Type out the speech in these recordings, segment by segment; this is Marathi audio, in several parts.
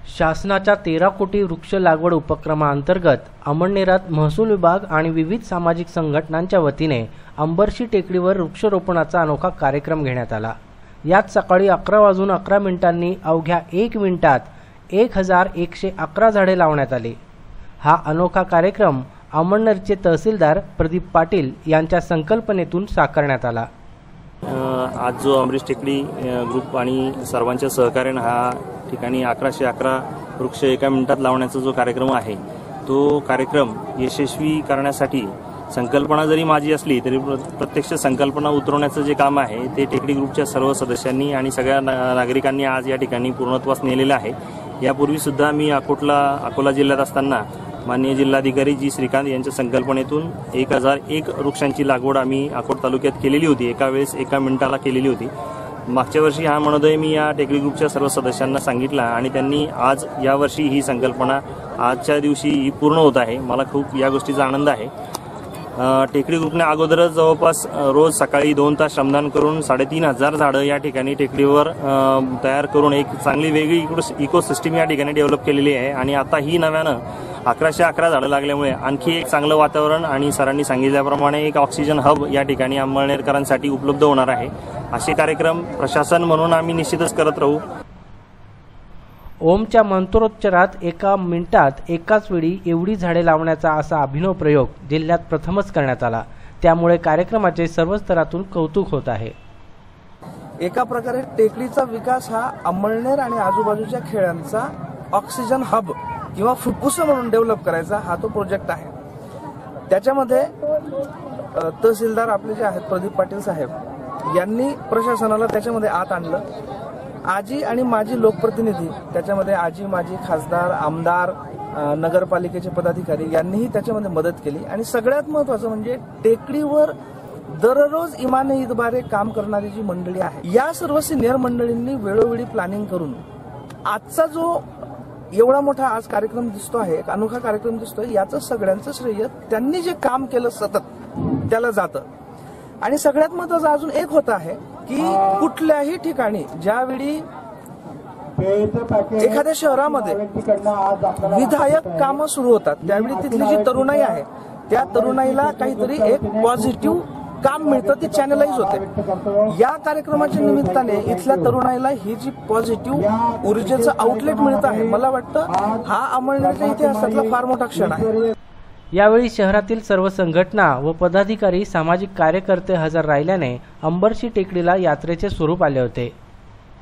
शासनाच्या 13 कोटी वृक्ष लागवड उपक्रमाअंतर्गत अमळनेरात महसूल विभाग आणि विविध सामाजिक संघटनांच्या वतीने अंबरशी टेकडीवर वृक्षरोपणाचा अनोखा कार्यक्रम घेण्यात आला। यात सकाळी 11:11 अवघ्या 1 मिनिटात 1111 झाडे लावण्यात आली। हा अनोखा कार्यक्रम अमळनेरचे तहसीलदार प्रदीप पाटील यांच्या संकल्पनेतून साकारण्यात आला। आज जो अमरीश टेकडी ग्रुप आणि सर्वांच्या सहकार्याने हा ठिकाणी 1111 वृक्ष एका मिनिटात लावण्याचा जो कार्यक्रम आहे तो कार्यक्रम यशस्वी करण्यासाठी संकल्पना जरी माझी असली तरी प्रत्यक्ष संकल्पना उतरवण्याचं जे काम आहे ते टेकडी ग्रुपच्या सर्व सदस्यांनी आणि सगळ्या नागरिकांनी आज या ठिकाणी पूर्णत्वास नेलेलं आहे। यापूर्वी सुद्धा मी अकोला जिल्ह्यात असताना माननीय जिल्हाधिकारी जी श्रीकांत यांच्या संकल्पनेतून 1001 वृक्षांची लागवड आम्ही अकोट तालुक्यात केलेली होती। एका वेळेस एका मिनिटाला केलेली होती। मागच्या वर्षी हा मनोदय मी या टेकडी ग्रुपच्या सर्व सदस्यांना सांगितला आणि त्यांनी आज यावर्षी ही संकल्पना आजच्या दिवशी ही पूर्ण होत आहे। मला खूप या गोष्टीचा आनंद आहे। टेकडी ग्रुपने अगोदरच जवळपास रोज सकाळी 2 तास श्रमदान करून 3500 झाडं या ठिकाणी टेकडीवर तयार करून एक चांगली वेगळी इकोसिस्टम या ठिकाणी डेव्हलप केलेली आहे आणि आता ही नव्यानं 1111 झाडं लागल्यामुळे आणखी एक चांगलं वातावरण आणि सरांनी सांगितल्याप्रमाणे एक ऑक्सिजन हब या ठिकाणी अमळनेरकरांसाठी उपलब्ध होणार आहे। असे कार्यक्रम प्रशासन म्हणून आम्ही निश्चितच करत राहू। ओमच्या मंत्रोच्चारात एका मिनिटात एकाच वेळी एवढी झाडे लावण्याचा असा अभिनव प्रयोग जिल्ह्यात प्रथमच करण्यात आला। त्यामुळे कार्यक्रमाचे सर्व स्तरातून कौतुक होत आहे। एका प्रकारे टेकडीचा विकास हा अमळनेर आणि आजूबाजूच्या खेड्यांचा ऑक्सिजन हब किंवा फुफ्फुस म्हणून डेव्हलप करायचा हा तो प्रोजेक्ट आहे। त्याच्यामध्ये तहसीलदार आपले जे आहेत प्रदीप पाटील साहेब यांनी प्रशासनाला त्याच्यामध्ये आत आणलं। आजी आणि माजी लोकप्रतिनिधी त्याच्यामध्ये आजी माजी खासदार आमदार नगरपालिकेचे पदाधिकारी यांनीही त्याच्यामध्ये मदत केली आणि सगळ्यात महत्त्वाचं म्हणजे टेकडीवर दररोज इमाने ईदबारे काम करणारी जी मंडळी आहे या सर्व सिनियर मंडळींनी वेळोवेळी प्लॅनिंग करून आजचा जो एवढा मोठा आज कार्यक्रम दिसतो आहे, एक अनोखा कार्यक्रम दिसतोय, याचं सगळ्यांचं श्रेय त्यांनी जे काम केलं सतत त्याला जातं। आणि सगळ्यात महत्त्वाचं अजून एक होत आहे की कुठल्याही ठिकाणी ज्यावेळी एखाद्या शहरामध्ये विधायक कामं सुरू होतात त्यावेळी तिथली जी तरुणाई आहे त्या तरुणाईला काहीतरी एक पॉझिटिव्ह काम मिळतं, ती चॅनलाइज होते। या कार्यक्रमाच्या निमित्ताने इथल्या तरुणाईला ही जी पॉझिटिव्ह ऊर्जेचं आउटलेट मिळत आहे, मला वाटतं हा अमळनेरच्या इतिहासातला फार मोठा क्षण आहे। यावेळी शहरातील सर्व संघटना व पदाधिकारी सामाजिक कार्यकर्ते हजर राहिल्याने अंबरशी टेकडीला यात्रेचे स्वरूप आले होते।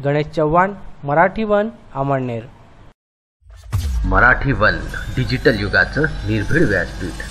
Ganesh Chavan, Marathi one, Amalner. Marathi one digital युगाचं निर्भीड व्यासपीठ।